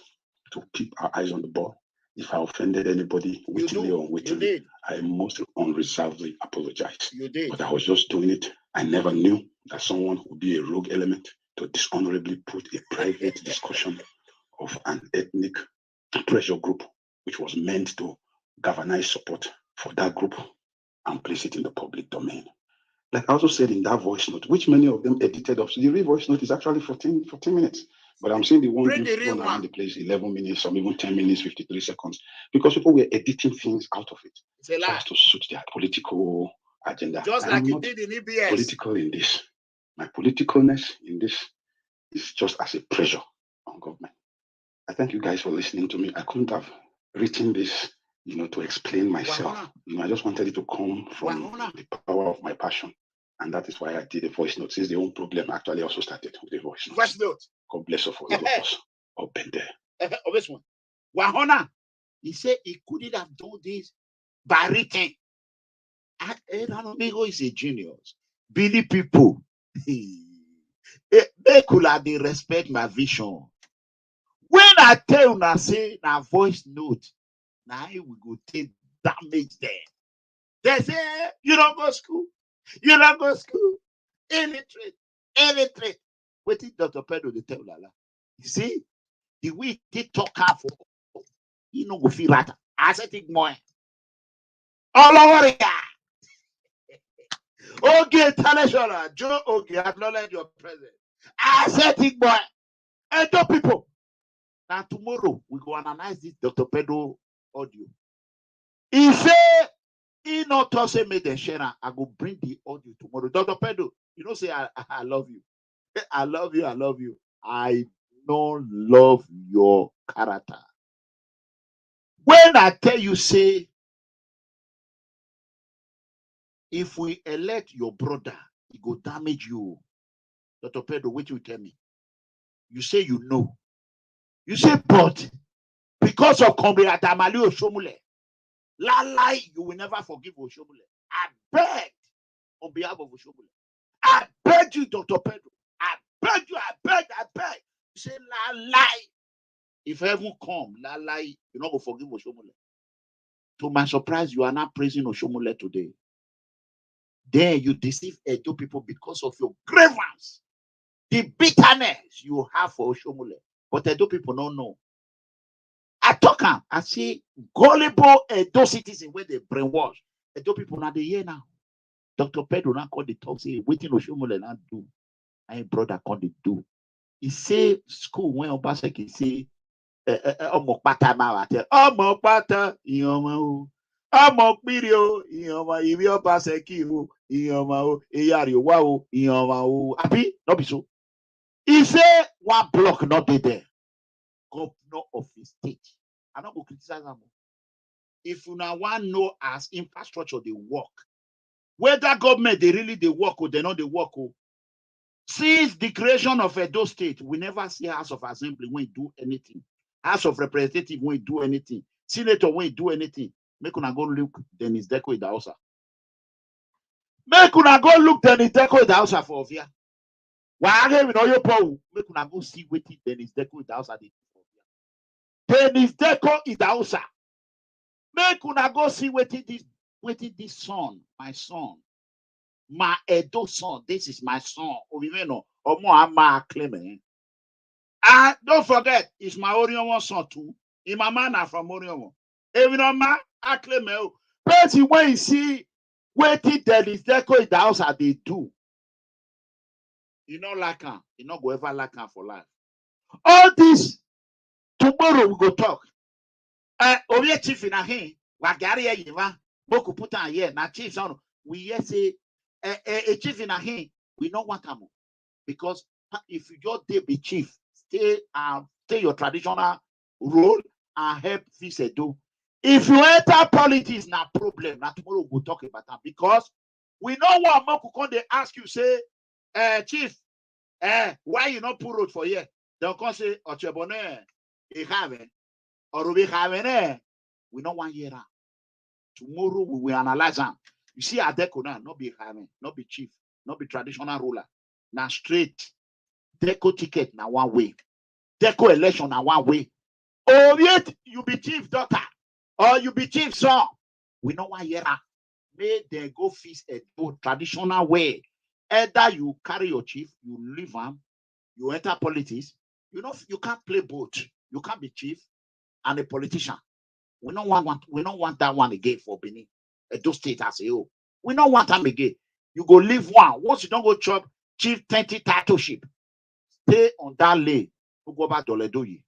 to keep our eyes on the ball If I offended anybody, wittingly or unwittingly, I most unreservedly apologize. You did. But I was just doing it. I never knew that someone would be a rogue element to dishonorably put a private discussion of an ethnic pressure group, which was meant to galvanize support for that group, and place it in the public domain. Like I also said in that voice note, which many of them edited up. So the real voice note is actually 14 minutes. But I'm seeing the one going around the place 11 minutes, some even 10 minutes, 53 seconds, because people were editing things out of it. It's a lie. Just to suit their political agenda. Just like you did in EBS. Political in this. My politicalness in this is just as a pressure on government. I thank you guys for listening to me. I couldn't have written this, to explain myself. I just wanted it to come from the power of my passion. And that is why I did a voice note, since the whole problem actually also started with a voice note. Voice note. God bless all of us. Up and there. This one. Wahona, he said he couldn't have done this by written. Amigo is a genius. Billy people, they could have they respect my vision. When I tell you, I say, now voice note, now we go take damage there. They say, you don't go school. You don't go school. Illiterate. What did Dr. Pedro they tell Lala? You see, the way they talk out for, you know, go feel right. I said, think more. All over here. Okay, international. Joe, okay, acknowledge your presence. I said, think more. And two people. Now, tomorrow, we go analyze this Dr. Pedro audio. He say, he not say me the share. I go bring the audio tomorrow. Dr. Pedro, you know, say, I love you. I love you. I love you. I don't love your character. When I tell you, say, if we elect your brother, it go damage you. Dr. Pedro, what you tell me? You say you know. You say, but because of Comrade Adamali Oshomule, lie, you will never forgive Oshomule. I beg on behalf of Oshomule. I beg you, Dr. Pedro. I beg you, I beg. You say, lie. If heaven come, lie, you're not going to forgive Oshomule. To my surprise, you are not praising Oshomule today. Then you deceive Edo people because of your grievance, the bitterness you have for Oshomule. But Edo people don't know. I talk, I see gullible Edo citizens where they brainwash. Edo people now they hear now. Dr. Pedro now call the talk, say, waiting Oshomule now do. My brother call the do. He say school when Obaseki say, Omokpata mawate, Omokpata, Iyoma, Omokpirio, Iyoma, Ibi Obaseki, Iyoma, Eyari, Wow, Iyoma, Abi, not be so. He say one block not be there. Governor of the state. I'm not going to criticize them. If you now want to know as infrastructure they work, whether government they really they work or they not they work. Since the creation of Edo State, we never see House of Assembly when do anything. House of Representatives when do anything. Senator when do anything. Make una go look Dennis Deko in the house. Make una go look Dennis Deko in the house for Ovia. Why are we know your power? Make una go see what Dennis Deko in the house. Dennis Deko in the house. Make una go see what this son, my son. My Edo son, this is my son. And don't forget, it's my Orion son too. In my man from Orion. Even on my acclaim. But when you see waiting there is Deco in the house that they do. You know like her. You not go ever like her for life. All this tomorrow we go talk. Oye chief in a hand. Wagari Yiva. Boku put on here. Now chief son. We yes say a chief in a hand, we don't want them because if you just be chief, stay your traditional role and help this do. If you enter politics, now problem. Now tomorrow we'll talk about that because we know what Moku they ask you say, chief, why you not put road for here? They'll come say, Ochebone, he have it, or we have it. We don't want here. Tomorrow we will analyze them. You see, Adeko now, not be having, not be chief, not be traditional ruler. Now straight. Deco ticket now one way. Deco election now one way. Or yet you be chief daughter, or you be chief son. We know why here. May they go feast a traditional way. Either you carry your chief, you leave him, you enter politics. You know, you can't play both. You can't be chief and a politician. We don't want that one again for Benin. Those states I say, oh, we don't want them again. You go leave one. Once you don't go chop chief 20 titleship, stay on that lane. You go back to Ledoye.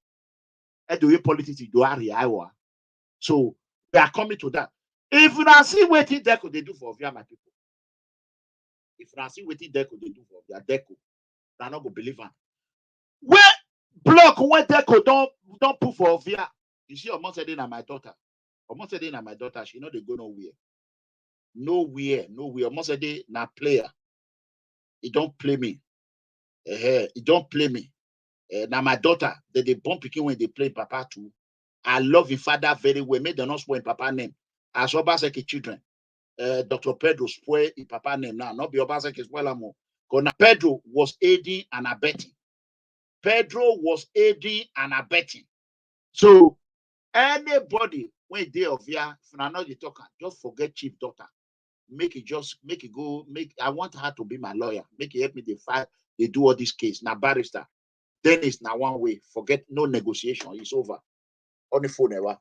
Edoye politics, you do Iowa. So we are coming to that. If you not see what they do for Via, my people. If you not see what they do for Via, Deco, they're not gonna believe them. Where block when Deco don't put for Via. You see, almost said my daughter. Almost said my daughter. She know they go nowhere. Nowhere. Almost said na player. He don't play me. He don't play me. Now my daughter, they bump picking when they play Papa too. I love his father very well. Made them not spoil Papa name. As Obaseki children. Dr. Pedro spoil his Papa name now. Not be Obaseki spoil more. Because Pedro was aiding and abetting. Pedro was aiding and abetting. So anybody when they of here, if I know you talk, just forget chief daughter. Make it go. I want her to be my lawyer. Make it help me they fight. They do all this case. Now barrister. Then it's now one way. Forget no negotiation. It's over. On the phone ever.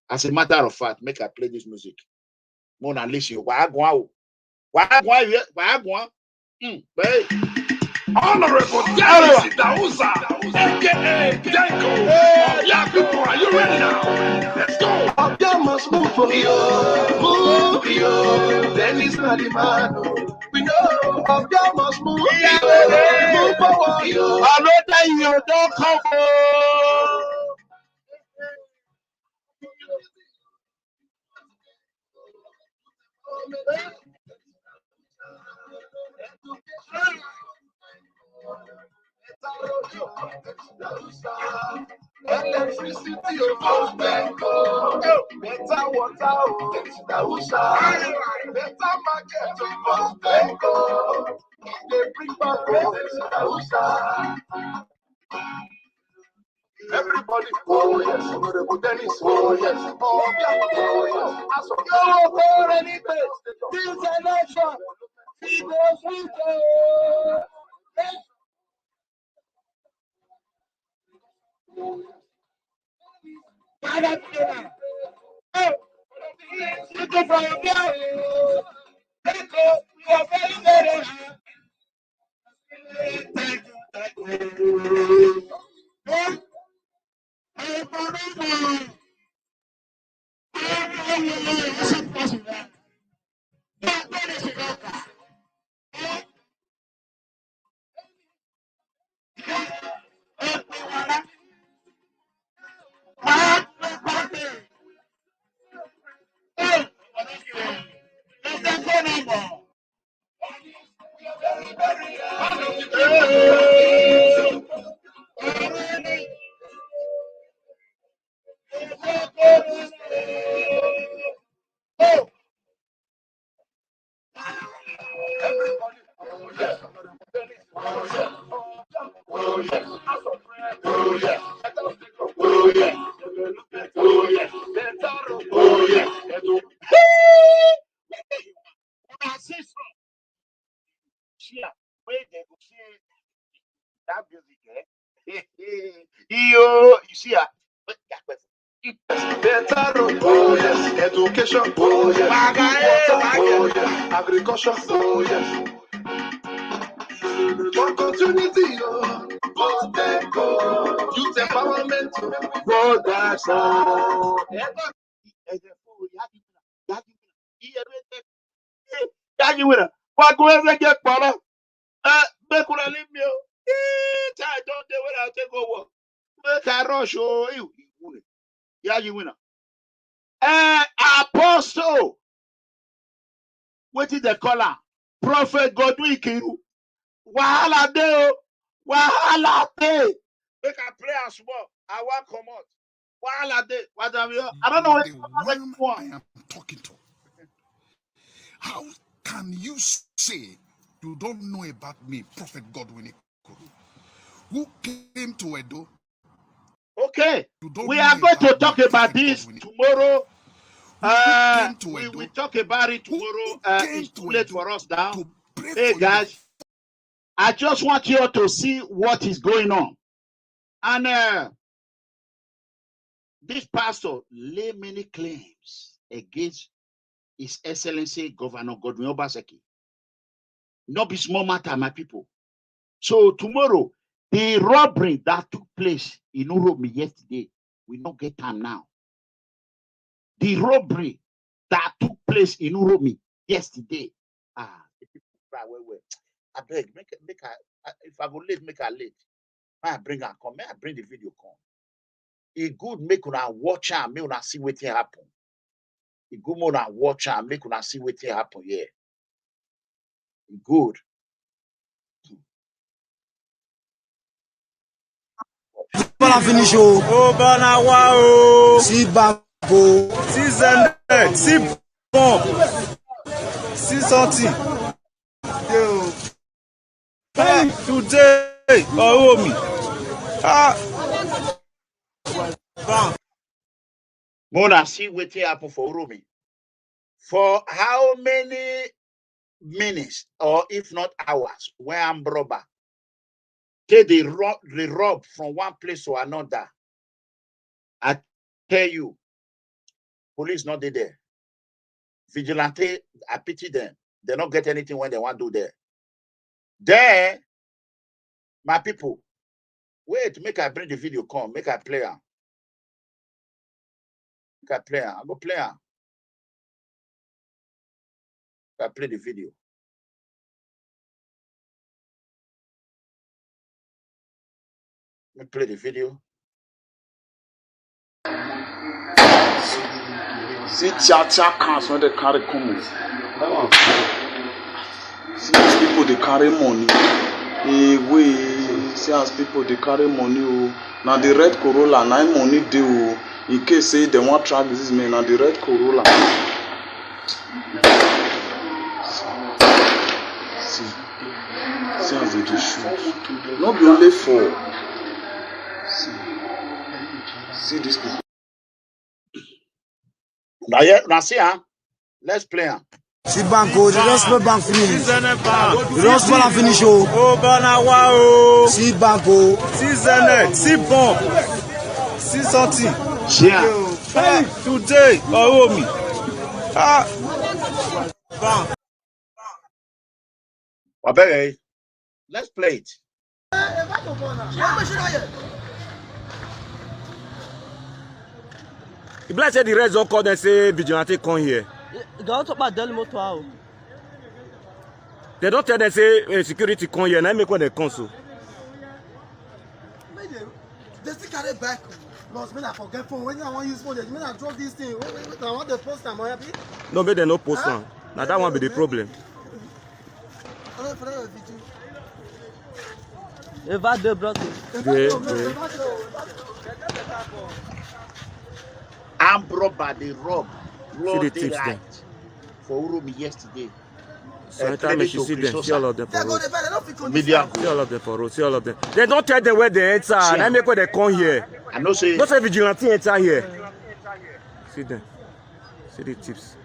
As a matter of fact, make I play this music. More than listen. Why go? Babe. Honorable Dennis Dausa, aka Denko. Yeah, people, are you ready now? Let's go. Obia must move for you. Dennis Nadimano. We know Obia must move forward. Another you don't come. Electricity of Benko, better water, better market of Benko. They bring back everybody, oh yes, Honorable Dennis, oh yes, oh yeah, as of now, for any place, this election, that music, you see, better road, oh yes, education, oh yes, oh yes, agriculture, oh yes. Opportunity, oh, Benko, youth empowerment, production. What go ever get better? Make una leave me. I don't know when I take over. Make I rush. Oh, you. Yeah, you winner. Apostle. What is the color? Prophet Godwin Ikuru. Wahala dey. Wahala dey. Make I pray as well. I want come out. Wahala dey. What am you? I don't know The one I am talking to. How can you say you don't know about me, Prophet Godwin Ikuru, who came to Edo Okay, we are going to talk about this tomorrow. We talk about it tomorrow. It's too late for us now. Hey guys, I just want you to see what is going on. And this pastor lay many claims against His Excellency Governor Godwin Obaseki. Not be small matter, my people. So tomorrow, the robbery that took place in Uromi yesterday, we don't get time now. The robbery that took place in Uromi yesterday. The people cry well. I beg, if I go late, make her late. May I bring her come? May I bring the video come? It good make una watch her, make una see what happen. It good make una watch her, make una see what happen here. It good. Bala finish oh banawa oh si bako si zende si bon si sorti yo today oh me Mona see what happen for Urumi. For how many minutes or if not hours when I'm robber? They rob from one place to another. I tell you, police not there. Vigilante, I pity them. They don't get anything when they want to do there. Then, my people, wait, make I bring the video come, make I play her. Make I play her. I go play her. I play the video. Let me play the video. see cha cars when they carry come see these people they carry money see as people they carry money oh now the red Corolla na money dey oh in case say they want track this man now the red Corolla see as they just shoot not be only for see these people. Now see, let's play. Si banco, they don't spell bank finish. They don't spell and finish. Oh, banawa oh. Si banco, si zenet, si bomb, si sorti. Today, oh me. Okay, let's play it. If like say the reds don't call them say vigilante come here. They don't talk about Delhi motor. They don't tell them say security come here. Now make when they come so. They still carry back. Plus, when I forget phone, when I want to use phone, when I drop this thing, I want the post am happy. No, but they no post am. Now that one be the problem. Eva de brother. I'm robber, they rob. See the tips there. For Urumi yesterday. So anytime she see them, see all of them for road. Media. See all of them for road, see all of them. They don't tell them where they enter. They make where they come here. I know say. Don't say vigilante enter here. See them. See the tips.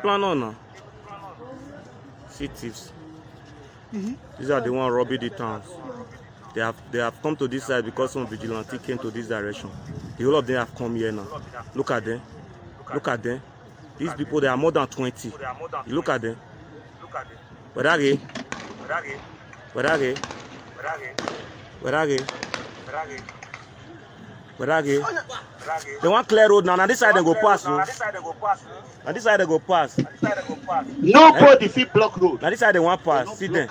Plan on now. See tips. These are the ones robbing the towns. They have come to this side because some vigilante came to this direction. The whole of them have come here now. Look at them. Look at them. These people, they are more than 20. You look at them. Where are they? Where are they? Where are they? Where are they? They want clear road now. Now this side they go pass. Now this side they go pass. Nobody fit block road. Now this side they want pass. See them.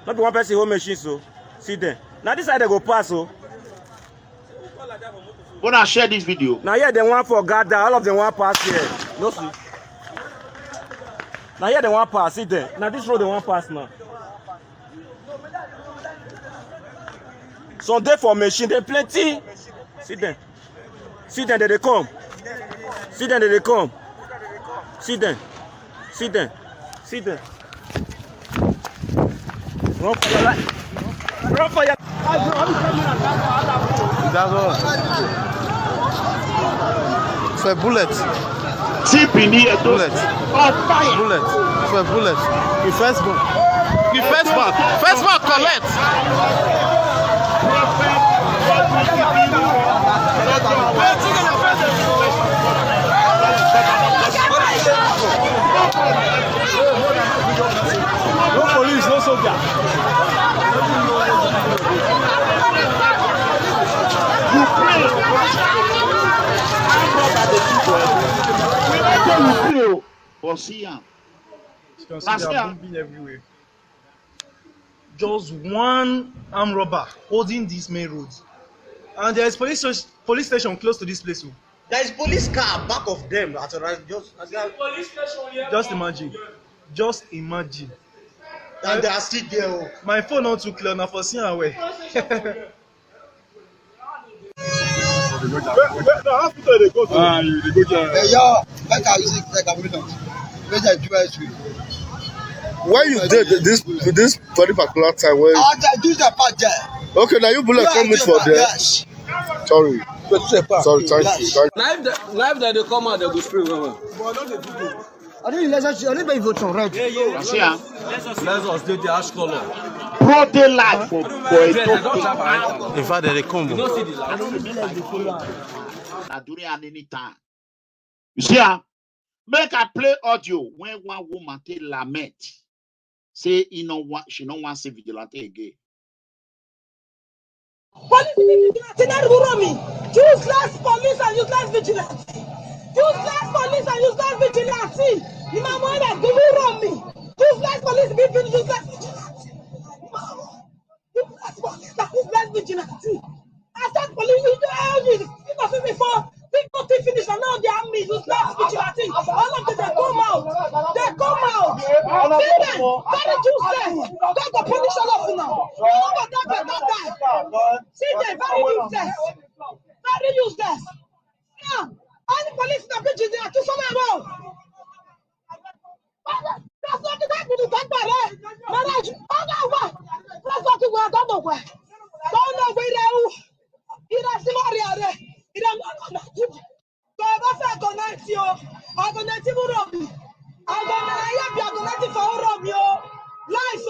Not be one person home machine so. See them. Now this side they go pass so. Wanna share this video? Now here they want for gather. All of them want pass here. No see. Now here they want pass. See them. Now this road they want pass now. Some day for machine they plenty. See them. See them they come. See them they come. See them. See them. See them. Run for your life. Run for your life. That's all. So a bullet. Tip in here. Bullet. On fire. Bullet. So a bullet. The first one. The first one. First one collect. No police, no soldier. You pray. You pray. But see him. Bombing everywhere. Just one armed robber holding this main road, and there is police station close to this place. There is police car back of them. Just imagine. Just imagine. And they are still there. My phone not too clear now for seeing away. When you did this very particular time, where okay, now you bullet come with for there. Yes. Sorry, thank you. Live that they come out, they go spray. I didn't vote on right. See him. Let's us do the ash color. Broad daylight for In fact, they come. You don't see the light. during any time. You see how? Make I play audio when one woman take lament. Say she don't want to see vigilante again. Useless police and useless vigilante. Useless police and useless vigilante. You know what that do me? Useless police be useless vigilante. Useless police and useless vigilante. I said police you before. People finish and now they are me useless vigilante. All of them they come out. They come out. See them very useless. Don't go punish all of them now. You know what that guy. See them very useless. Very useless. Yeah. All the police in the bridges they are too somewhere around. That's not the guy who do that by there. Manage. What? That's not the way I don't know where. Don't know where they are. You don't see what they are there. You don't know. So if I say I go 90, I go 90 for Robbie. I go 90 for Robbie. Life,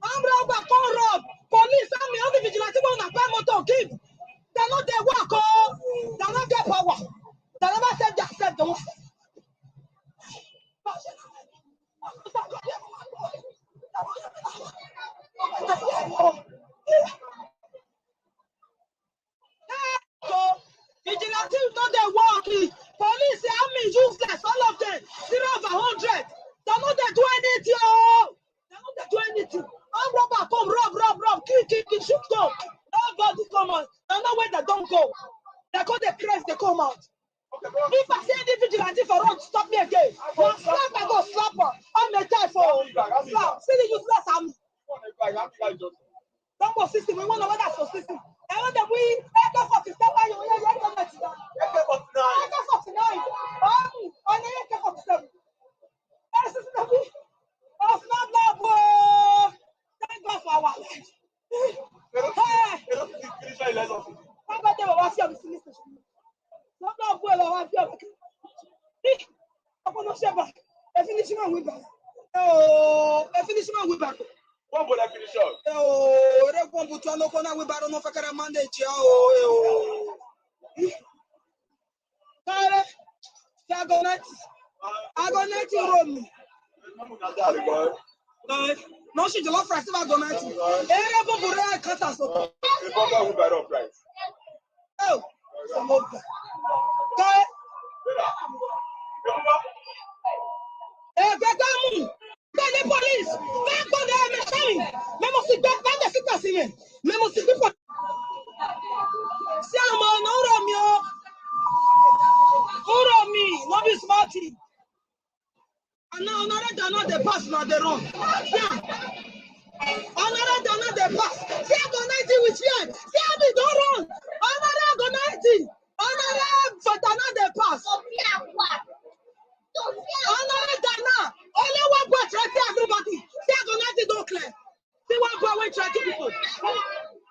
I'm robber, call Rob. Police, I'm the only vigilante on a car motor give. They're not their work, they're not their power. They never said that, said the one. Vigilante is not their work. Police, army, useless, all of them. 0 over 100. They're not there do anything. They're not there do anything. I'm robber, come, rob, kill, shoot, go. Nobody come out. They're not where they don't go. They go the press, they come out. If I say any vigilante for run, stop me again. One slap, I go slap her. I'm a type for slap. See the useless army. Don't go system. We want to know that's for system. I want that we AK-47. AK-49. On the AK-47. Of not love. Thank God for our life. Hey. How about them? What's your business? Not love. Well, what's your business? I'm going to say back. I finish my way back. Oh, I finish my way back. What will I finish up? Oh, they're going to put on a way back on a mandate. Oh, I go 90 Rome. No, she just price. I go 90. I cut us. Oh, some of them. The police, back on the machine. Memo si back the fitness in. Memo si people. Siamo no Romeo. Oromi, no be smarty. And now another the pass now the wrong. Yeah. Another the pass. See I go 90 with you. See how me don't run. Another go 90. Another but another pass. Another Ghana. Only one boy try to everybody. See I go 90 don't clear. See one hospital.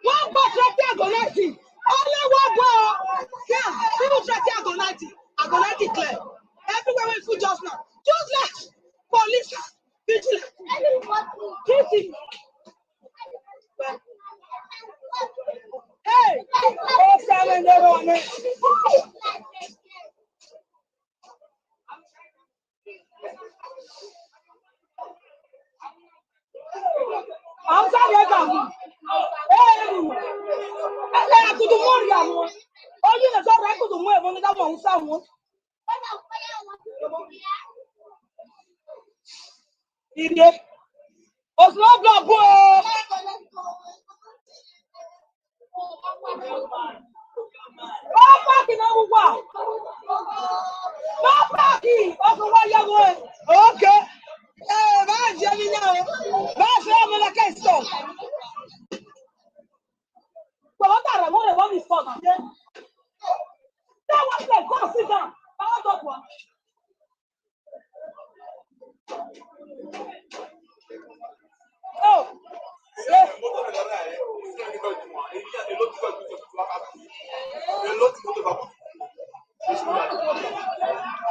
One patriotic agonizing. Only one boy. Yeah, people patriotic agonizing clear. Everywhere we food just now. Just like police, vigilance, hey, OSAMUNDIAMEN. I'm sorry, hey, I could do more. Oh, you know, I could do more when that one someone. Idiot. OSARO boy. Okay.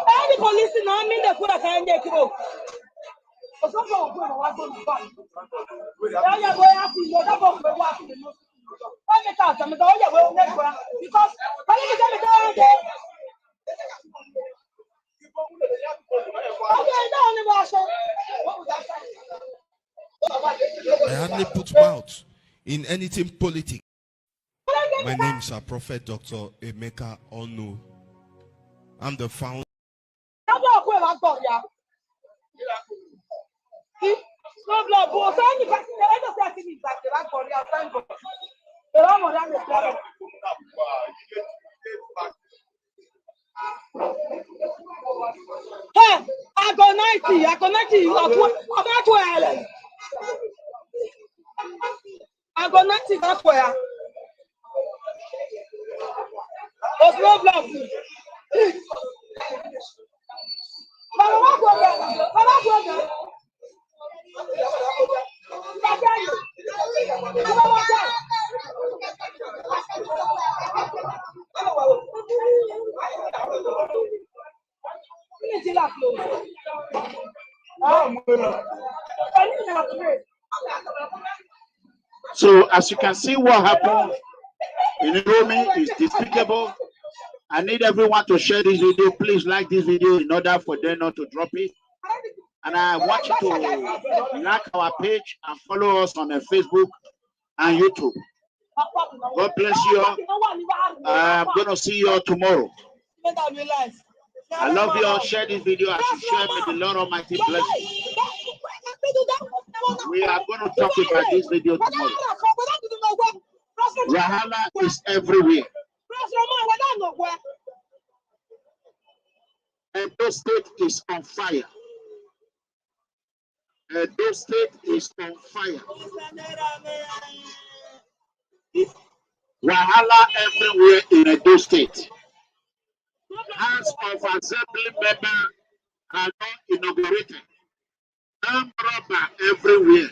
Any police now mean the food I can't get you. I hardly put mouth in anything politics. My name is Prophet Dr. Emeka Onu. I'm the founder. Hey, I go 90. I go 90 that's where. There's no blood. So as you can see, what happened in Rome is despicable. I need everyone to share this video. Please like this video in order for them not to drop it. And I want you to like our page and follow us on Facebook and YouTube. God bless you all. I'm going to see you all tomorrow. I love you all. Share this video as you share. May the Lord Almighty bless you. We are going to talk about this video tomorrow. Wahala is everywhere. Edo State is on fire. Edo State is on fire. Wahala everywhere in Edo State. House of Assembly members are not inaugurated. Armed robber everywhere.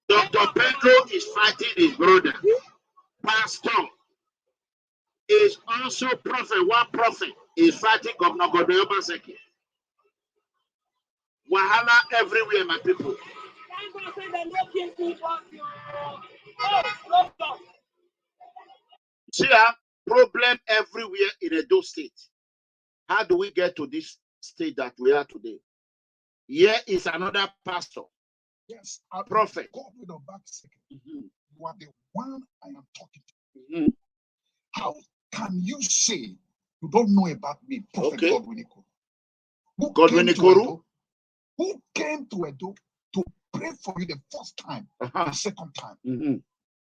Dr. Pedro is fighting his brother. Pastor is also prophet. One prophet is fighting Godwin Obaseki. Wahala everywhere, my people. See, problem everywhere in Edo State. How do we get to this state that we are today? Here is another pastor. Yes, a prophet. Godwin Obaseki. You are the one I am talking to. Mm-hmm. How can you say you don't know about me, Prophet Godwin Ikuru? Godwin Ikuru? Who came to Edo to pray for you the first time, the second time?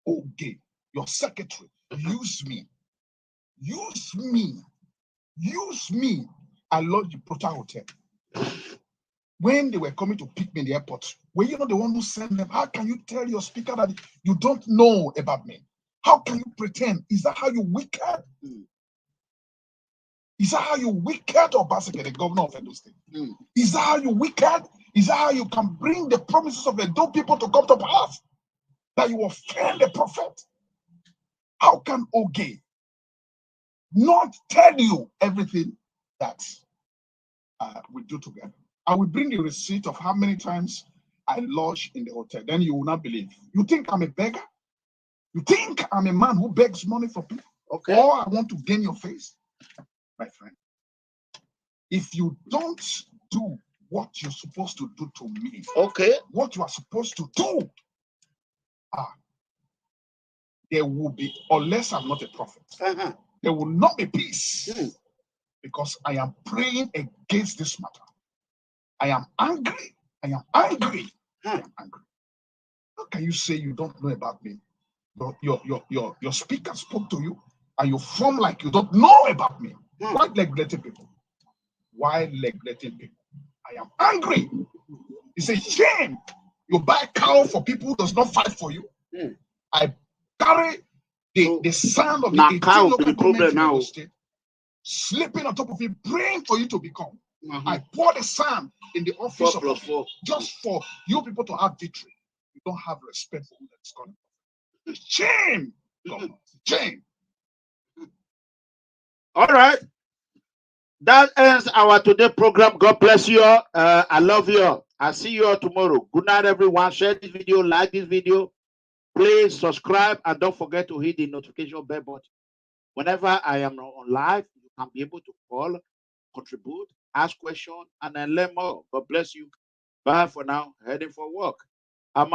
Okay, your secretary, use me. Use me. Use me. I love the Prota Hotel. When they were coming to pick me in the airport, were you not the one who sent them? How can you tell your speaker that you don't know about me? How can you pretend? Is that how you wicked? Is that how you wicked, Obaseki, the governor of Edo State? Is that how you wicked? Is that how you can bring the promises of Edo people to come to pass? that you offend the prophet? How can Oge not tell you everything that we do together? I will bring you a receipt of how many times I lodge in the hotel. Then you will not believe. You think I'm a beggar? You think I'm a man who begs money for people? Okay. Or I want to gain your face? My friend, if you don't do what you're supposed to do to me, okay, what you are supposed to do, there will be, unless I'm not a prophet, there will not be peace, because I am praying against this matter. I am angry. I am angry. I am angry. How can you say you don't know about me? Your speaker spoke to you, and you form like you don't know about me. Why neglecting people? Why neglecting people? I am angry. It's a shame. You buy cow for people who does not fight for you. I carry the sound of the 18 local government now, state, sleeping on top of it, praying for you to become. I pour the sand in the office of just for you people to have victory. You don't have respect for who that is calling. Shame. Shame. All right. That ends our today program. God bless you all. I love you all. I'll see you all tomorrow. Good night, everyone. Share this video, like this video. Please subscribe and don't forget to hit the notification bell button. Whenever I am on live, you can be able to call, contribute, ask questions, and then learn more. God bless you. Bye for now. Heading for work. I'm